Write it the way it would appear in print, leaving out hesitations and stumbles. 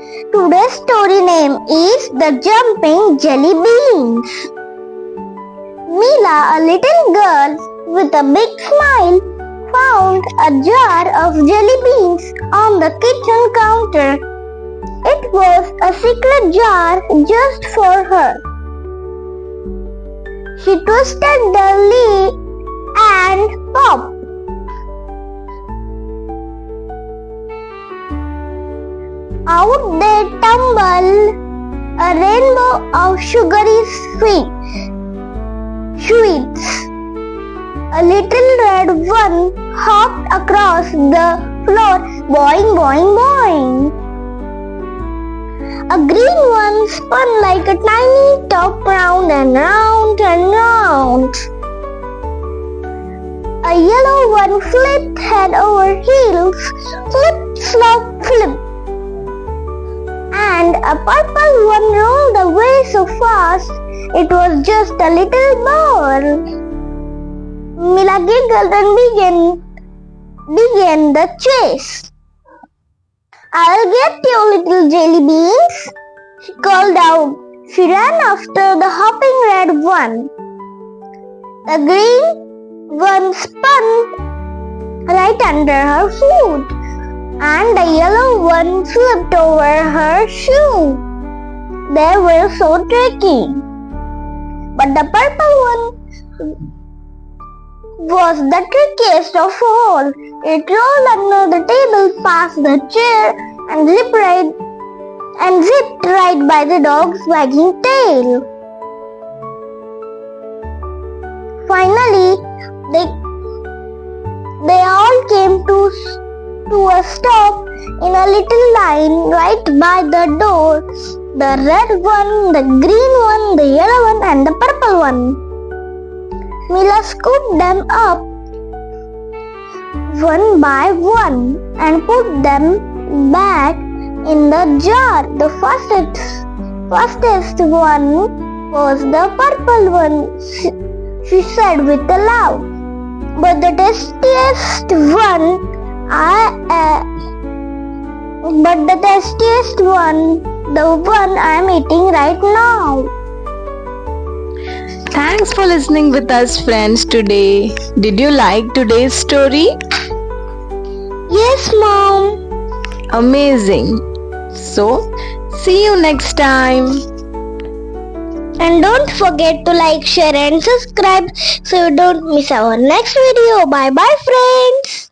Today's story name is The Jumping Jelly Beans. Mila, a little girl with a big smile, found a jar of jelly beans on the kitchen counter. It was a secret jar just for her. She twisted the lid and popped. Out they tumbled, a rainbow of sugary sweets. A little red one hopped across the floor, boing, boing, boing. A green one spun like a tiny top, round and round and round. A yellow one flipped head over heels, flip, flop, flip. And a purple one rolled away so fast, it was just a little ball. Mila giggled and began the chase. "I'll get you, little jelly beans," she called out. She ran after the hopping red one. The green one spun right under her foot, and the yellow one slipped over her shoe. They were so tricky. But the purple one was the trickiest of all. It rolled under the table, past the chair, and zipped right by the dog's wagging tail. Finally, they all came to a stop in a little line right by the door. The red one, the green one, the yellow one, and the purple one. Mila scooped them up one by one and put them back in the jar. The fastest one was the purple one, she said with a laugh. But the tastiest one, the one I'm eating right now. Thanks for listening with us, friends, today. Did you like today's story? Yes, Mom. Amazing. So, see you next time. And don't forget to like, share and subscribe so you don't miss our next video. Bye bye, friends.